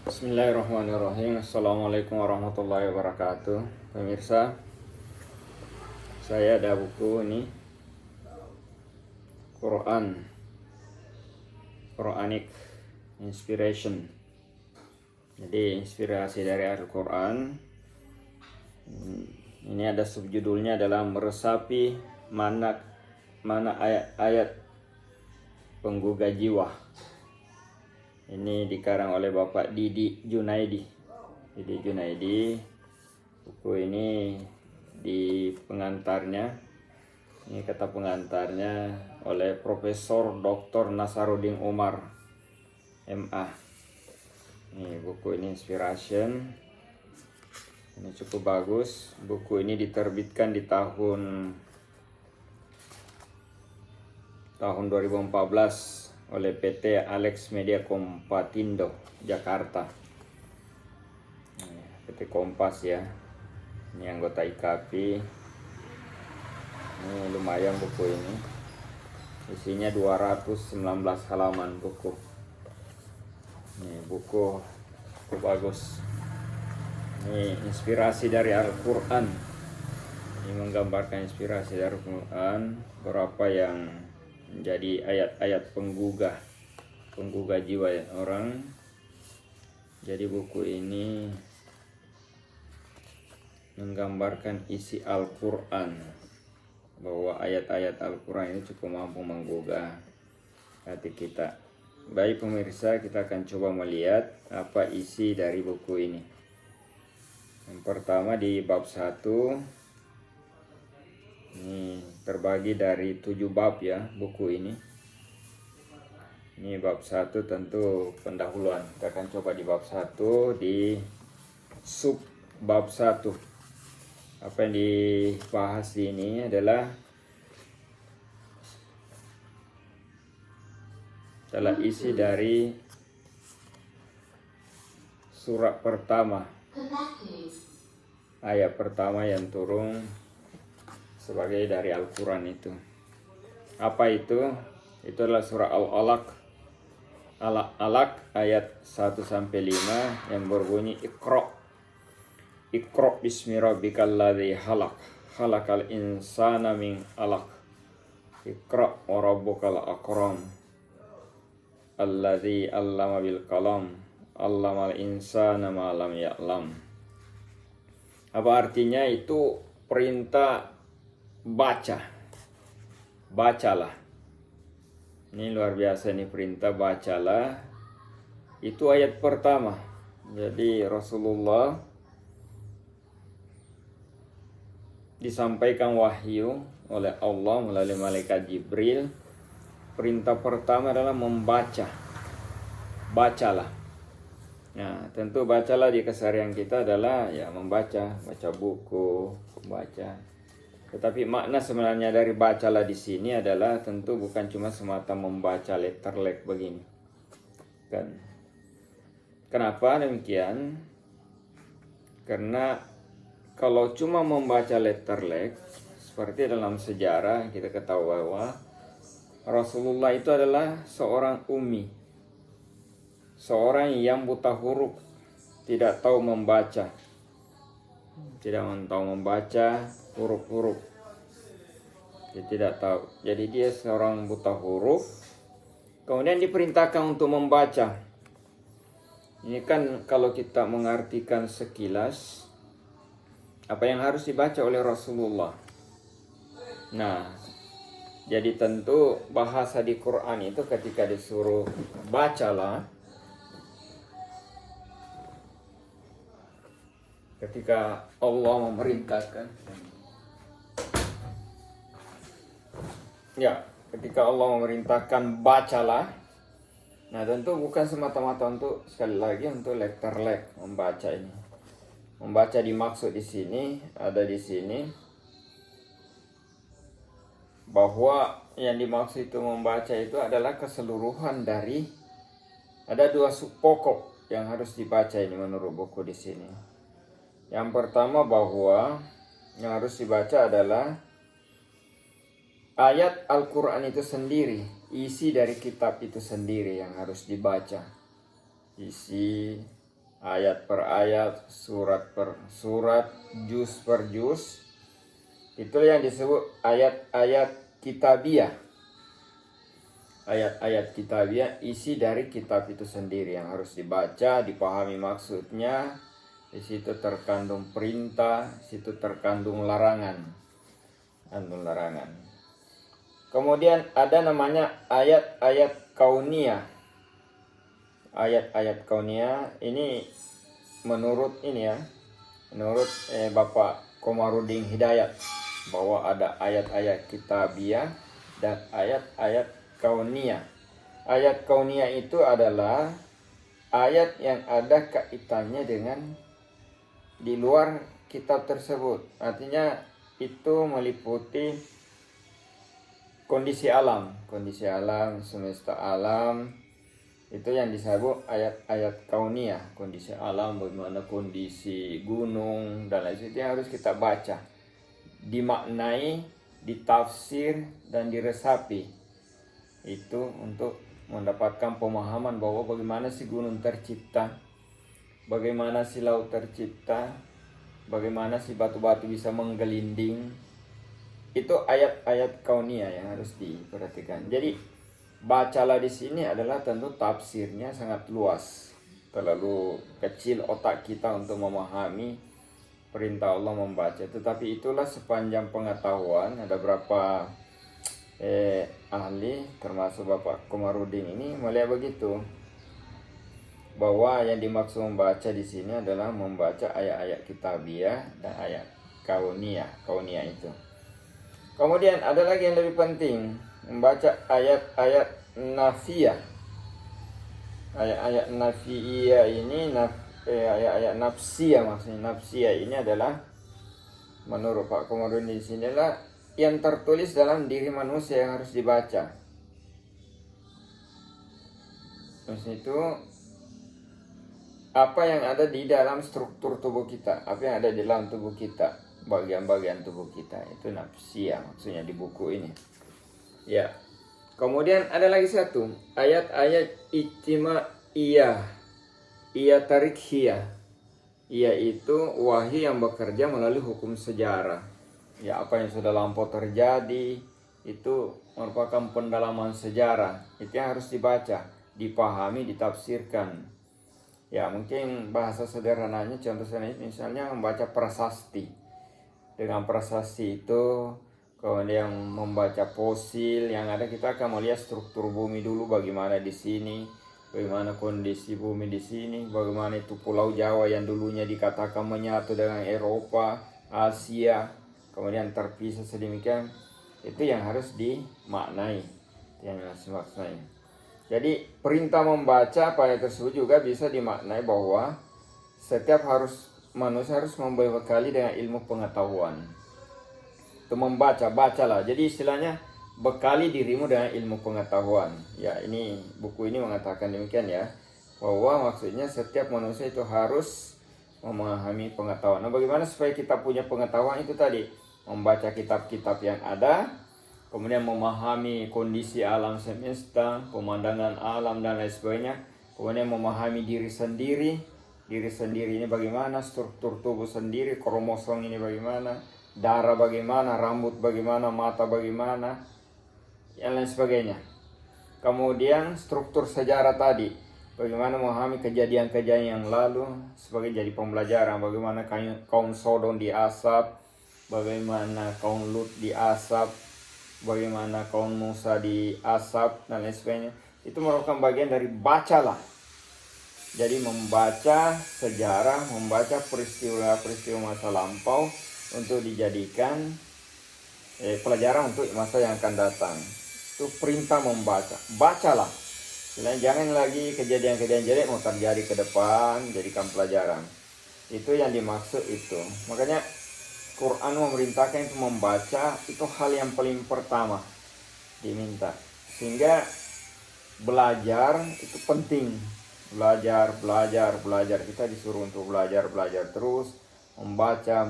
Bismillahirrahmanirrahim. Assalamualaikum warahmatullahi wabarakatuh. Pemirsa, saya ada buku ini, Quranic Inspiration. Jadi inspirasi dari Al-Quran. Ini ada subjudulnya adalah meresapi mana ayat-ayat penggugah jiwa. Ini dikarang oleh Bapak Didi Junaidi. Buku ini di pengantarnya, ini kata pengantarnya oleh Profesor Dr. Nasaruddin Umar, MA. Ini buku ini Inspiration. Ini cukup bagus. Buku ini diterbitkan di tahun 2014 oleh PT Alex Media Kompatindo Jakarta. PT Kompas ya. Ini anggota IKAPI. Ini lumayan buku ini. Isinya 219 halaman buku. Ini buku cukup bagus. Ini inspirasi dari Al-Quran. Ini menggambarkan inspirasi dari Al-Quran, berapa yang menjadi ayat-ayat penggugah jiwa orang. Jadi buku ini menggambarkan isi Al-Quran, bahwa ayat-ayat Al-Quran ini cukup mampu menggugah hati kita. Baik pemirsa, kita akan coba melihat apa isi dari buku ini. Yang pertama di bab 1. Ini terbagi dari 7 bab ya buku ini. Ini bab 1 tentu pendahuluan. Kita akan coba di bab 1 di sub bab 1. Apa yang dibahas ini adalah isi dari surat pertama, ayat pertama yang turun sebagai dari Al-Quran itu. Apa itu? Itu adalah surah Al-Alaq ayat 1-5 yang berbunyi Iqra bismi rabbikal ladzi khalaq khalaqal insana min 'alaq Iqra wa rabbukal akram alladzi 'allama bil qalam 'allamal insana ma lam ya'lam. Apa artinya? Itu perintah bacalah. Ini luar biasa nih, perintah bacalah. Itu ayat pertama. Jadi Rasulullah disampaikan wahyu oleh Allah melalui malaikat Jibril. Perintah pertama adalah membaca. Bacalah. Nah, tentu bacalah di keseharian kita adalah ya baca buku, membaca. Tetapi makna sebenarnya dari bacalah di sini adalah tentu bukan cuma semata membaca letterlek begini. Kan? Kenapa demikian? Karena kalau cuma membaca letterlek, seperti dalam sejarah kita ketahui bahwa Rasulullah itu adalah seorang ummi, seorang yang buta huruf, tidak tahu membaca. Huruf-huruf. Dia tidak tahu. Jadi dia seorang buta huruf. Kemudian diperintahkan untuk membaca. Ini kan kalau kita mengartikan sekilas, apa yang harus dibaca oleh Rasulullah. Nah, jadi tentu bahasa di Quran itu ketika disuruh bacalah, ketika Allah memerintahkan, ketika Allah memerintahkan bacalah, nah tentu bukan semata-mata untuk, sekali lagi, untuk letterlek membaca ini. Membaca dimaksud di sini, ada di sini, bahwa yang dimaksud itu membaca itu adalah keseluruhan dari, ada 2 sub pokok yang harus dibaca ini menurut buku di sini. Yang pertama bahwa yang harus dibaca adalah ayat Al-Quran itu sendiri, isi dari kitab itu sendiri yang harus dibaca. Isi ayat per ayat, surat per surat, juz per juz. Itu yang disebut ayat-ayat kitabiah. Ayat-ayat kitabiah isi dari kitab itu sendiri yang harus dibaca, dipahami maksudnya. Di situ terkandung perintah, di situ terkandung larangan. Kemudian ada namanya ayat-ayat kauniyah. Ayat-ayat kauniyah ini menurut Bapak Komarudin Hidayat, bahwa ada ayat-ayat kitabiah dan ayat-ayat kauniyah. Ayat kauniyah itu adalah ayat yang ada kaitannya dengan di luar kitab tersebut. Artinya itu meliputi kondisi alam, semesta alam. Itu yang disebut ayat-ayat kauniyah. Kondisi alam, bagaimana kondisi gunung dan lain sebagainya, harus kita baca, dimaknai, ditafsir, dan diresapi. Itu untuk mendapatkan pemahaman bahwa bagaimana si gunung tercipta, bagaimana si laut tercipta, bagaimana si batu-batu bisa menggelinding. Itu ayat-ayat kauniyah yang harus diperhatikan. Jadi bacalah di sini adalah tentu tafsirnya sangat luas. Terlalu kecil otak kita untuk memahami perintah Allah membaca. Tetapi itulah sepanjang pengetahuan. Ada berapa ahli, termasuk Bapak Komarudin ini melihat begitu, bahwa yang dimaksud membaca di sini adalah membaca ayat-ayat kitabiah dan ayat kauniyah itu. Kemudian ada lagi yang lebih penting, membaca ayat-ayat nafiyah. Ayat-ayat nafiyah ini ayat-ayat nafsiyah, maksudnya nafsiyah ini adalah menurut Pak Komarudin di sinilah yang tertulis dalam diri manusia yang harus dibaca. Terus itu apa yang ada di dalam struktur tubuh kita, apa yang ada di dalam tubuh kita, bagian-bagian tubuh kita, itu nafsiyah maksudnya di buku ini. Ya. Kemudian ada lagi satu, ayat-ayat ijtimaiyah, tarikhiyah, yaitu wahyu yang bekerja melalui hukum sejarah. Ya, apa yang sudah lampau terjadi itu merupakan pendalaman sejarah. Itu yang harus dibaca, dipahami, ditafsirkan. Ya, mungkin bahasa sederhananya, contoh sederhananya misalnya membaca prasasti. Dengan prasasti itu kemudian membaca fosil yang ada, kita akan melihat struktur bumi dulu bagaimana di sini, bagaimana kondisi bumi di sini, bagaimana itu Pulau Jawa yang dulunya dikatakan menyatu dengan Eropa, Asia, kemudian terpisah sedemikian. Itu yang harus dimaknai, Jadi perintah membaca pada tersebut juga bisa dimaknai bahwa setiap manusia harus membekali dengan ilmu pengetahuan. Itu bacalah. Jadi istilahnya bekali dirimu dengan ilmu pengetahuan. Ya, ini buku ini mengatakan demikian ya, bahwa maksudnya setiap manusia itu harus memahami pengetahuan. Nah, bagaimana supaya kita punya pengetahuan itu tadi? Membaca kitab-kitab yang ada, kemudian memahami kondisi alam semesta, pemandangan alam dan lain sebagainya, kemudian memahami diri sendiri ini bagaimana, struktur tubuh sendiri, kromosom ini bagaimana, darah bagaimana, rambut bagaimana, mata bagaimana, yang lain sebagainya. Kemudian struktur sejarah tadi, bagaimana memahami kejadian-kejadian yang lalu sebagai jadi pembelajaran, bagaimana kaum Sodom diasap, bagaimana kaum Lut diasap, bagaimana kaum Musa diasap dan lain sebagainya. Itu merupakan bagian dari bacalah. Jadi membaca sejarah, membaca peristiwa-peristiwa masa lampau untuk dijadikan pelajaran untuk masa yang akan datang. Itu perintah membaca. Bacalah. Jangan lagi kejadian-kejadian jelek mau terjadi ke depan, jadikan pelajaran. Itu yang dimaksud itu. Makanya Quran memerintahkan itu membaca, itu hal yang paling pertama diminta. Sehingga belajar itu penting. Belajar. Kita disuruh untuk belajar terus. Membaca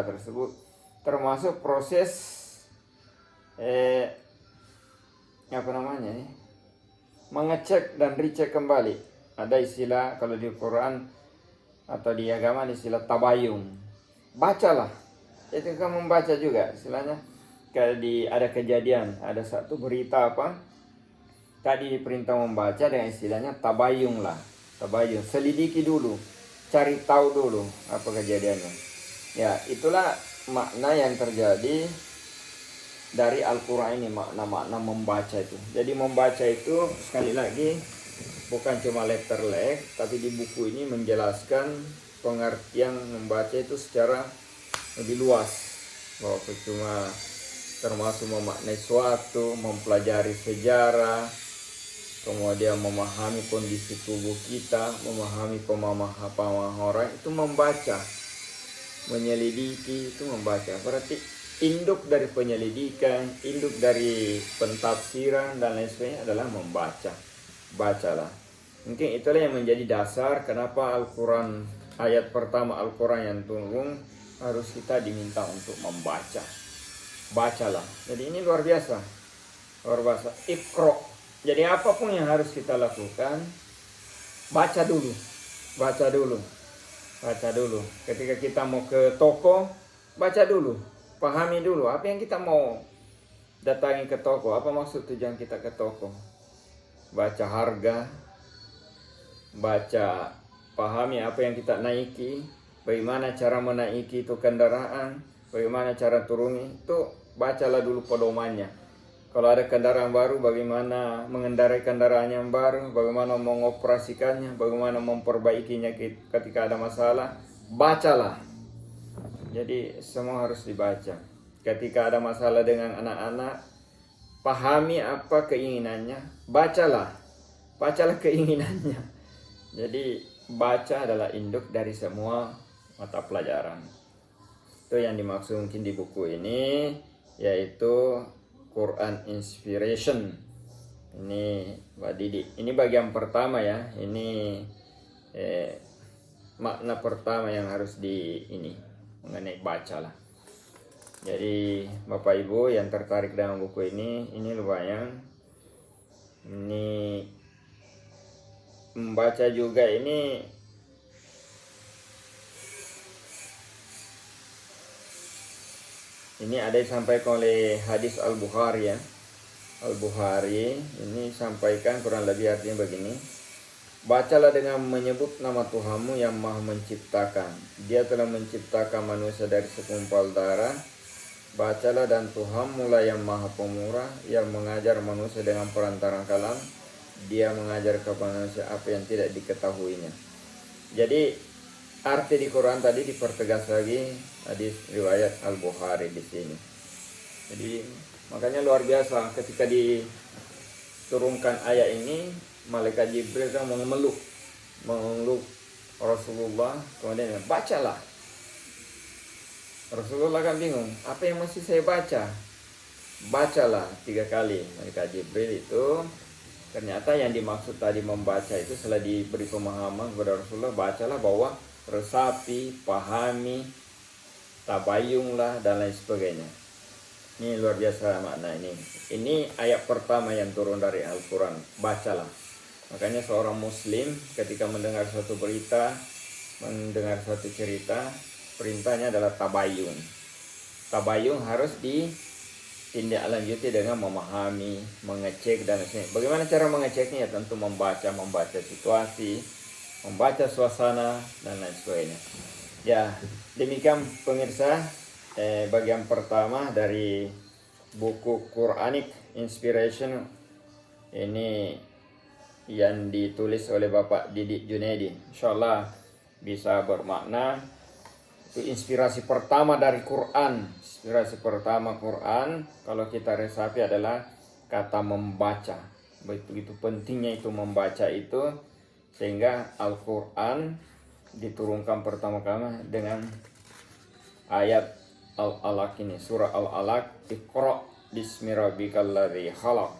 tersebut. Termasuk proses mengecek dan recheck kembali. ada istilah kalau di Quran atau di agama istilah tabayun. Bacalah. Itu kan membaca juga istilahnya. Kayak ada kejadian, ada satu berita apa? Tadi diperintah membaca dengan istilahnya tabayun lah. Tabayun, selidiki dulu, cari tahu dulu apa kejadiannya. Ya, itulah makna yang terjadi dari Al-Quran ini, makna-makna membaca itu. Jadi membaca itu sekali lagi bukan cuma letterlek, tapi di buku ini menjelaskan pengertian membaca itu secara lebih luas, bahwa cuma termasuk memaknai suatu, mempelajari sejarah, kemudian memahami kondisi tubuh kita, memahami pemahaman orang, itu membaca. Menyelidiki itu membaca. Berarti induk dari penyelidikan, induk dari pentafsiran dan lain sebagainya adalah membaca. Bacalah. Mungkin itulah yang menjadi dasar kenapa Al-Quran, ayat pertama Al-Quran yang turun harus kita diminta untuk membaca. Bacalah. Jadi ini luar biasa. Luar biasa. Iqra. Jadi apapun yang harus kita lakukan, baca dulu. Baca dulu. Baca dulu. Ketika kita mau ke toko, baca dulu. Pahami dulu apa yang kita mau datangi ke toko. Apa maksud tujuan kita ke toko. Baca harga. Baca, pahami apa yang kita naiki. Bagaimana cara menaiki itu kendaraan. Bagaimana cara turunnya. Itu bacalah dulu pedomannya. Kalau ada kendaraan baru, bagaimana mengendarai kendaraan yang baru, bagaimana mengoperasikannya, bagaimana memperbaikinya ketika ada masalah, bacalah. Jadi semua harus dibaca. Ketika ada masalah dengan anak-anak, pahami apa keinginannya, bacalah. Bacalah keinginannya. Jadi baca adalah induk dari semua mata pelajaran. Itu yang dimaksud mungkin di buku ini, yaitu Quran Inspiration. Ini Mbak Didi. Ini bagian pertama ya. Ini makna pertama yang harus mengenai bacalah. Jadi Bapak Ibu yang tertarik dengan buku ini lumayan. Ini membaca juga ini ada disampaikan oleh hadis Al-Bukhari ya. Al-Bukhari ini sampaikan kurang lebih artinya begini. Bacalah dengan menyebut nama Tuhanmu yang maha menciptakan. Dia telah menciptakan manusia dari segumpal darah. Bacalah dan Tuhanmu lah yang maha pemurah, yang mengajar manusia dengan perantaran kalam. Dia mengajar kepada manusia apa yang tidak diketahuinya. Jadi arti di Quran tadi dipertegas lagi hadis riwayat Al-Bukhari di sini. Jadi makanya luar biasa ketika diturunkan ayat ini, malaikat Jibril kan memeluk Rasulullah, kemudian bacalah. Rasulullah kan bingung, apa yang mesti saya baca? Bacalah 3 kali. Malaikat Jibril itu ternyata yang dimaksud tadi membaca itu setelah diberi pemahaman kepada Rasulullah, bacalah bahwa resapi, pahami, tabayunglah dan lain sebagainya. Ini luar biasa makna ini. Ini ayat pertama yang turun dari Al-Quran. Bacalah. Makanya seorang muslim ketika mendengar suatu berita, mendengar suatu cerita, perintahnya adalah tabayun. Tabayun harus ditindaklanjuti dengan memahami, mengecek dan sebagainya. Bagaimana cara mengeceknya? Tentu membaca situasi, membaca suasana dan lain sebagainya. Ya, demikian pemirsa bagian pertama dari buku Quranic Inspiration ini yang ditulis oleh Bapak Didi Junaidi. Insyaallah bisa bermakna. Itu inspirasi pertama dari Quran. Inspirasi pertama Quran kalau kita resapi adalah kata membaca. Begitu pentingnya itu membaca itu, sehingga Al-Quran diturunkan pertama kali dengan ayat Al-Alaq ini. Surah Al-Alaq, Iqra bismi rabbikal ladzi khalaq,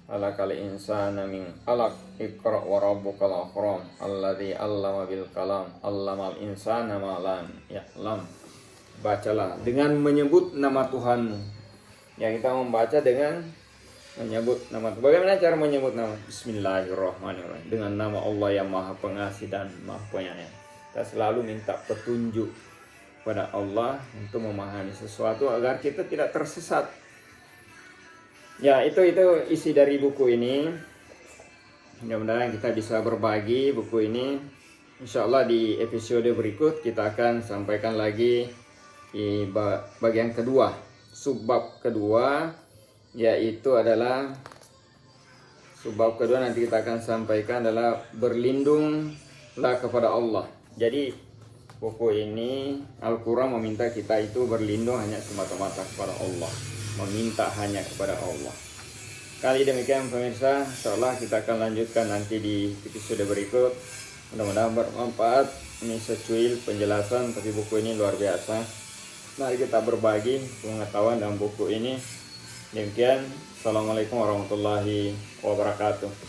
khalaqal insana min 'alaq, Iqra wa rabbukal akram, alladzi 'allama bil qalam, 'allamal insana ma lam ya'lam. Bacalah dengan menyebut nama Tuhanmu. Ya, kita membaca dengan menyebut nama. Bagaimana cara menyebut nama? Bismillahirrahmanirrahim. Dengan nama Allah yang Maha Pengasih dan Maha Penyayang. Kita selalu minta petunjuk pada Allah untuk memahami sesuatu agar kita tidak tersesat. Ya, itu isi dari buku ini. Mudah-mudahan kita bisa berbagi buku ini. Insya Allah di episode berikut kita akan sampaikan lagi di bagian kedua, subbab kedua, yaitu adalah subbab kedua nanti kita akan sampaikan adalah berlindunglah kepada Allah. Jadi buku ini Al-Quran meminta kita itu berlindung hanya semata-mata kepada Allah, meminta hanya kepada Allah. Kali demikian pemirsa, insyaallah kita akan lanjutkan nanti di episode berikut. Mudah-mudahan bermanfaat. Ini secuil penjelasan, tapi buku ini luar biasa. Mari kita berbagi pengetahuan dalam buku ini. Demikian, Assalamualaikum warahmatullahi wabarakatuh.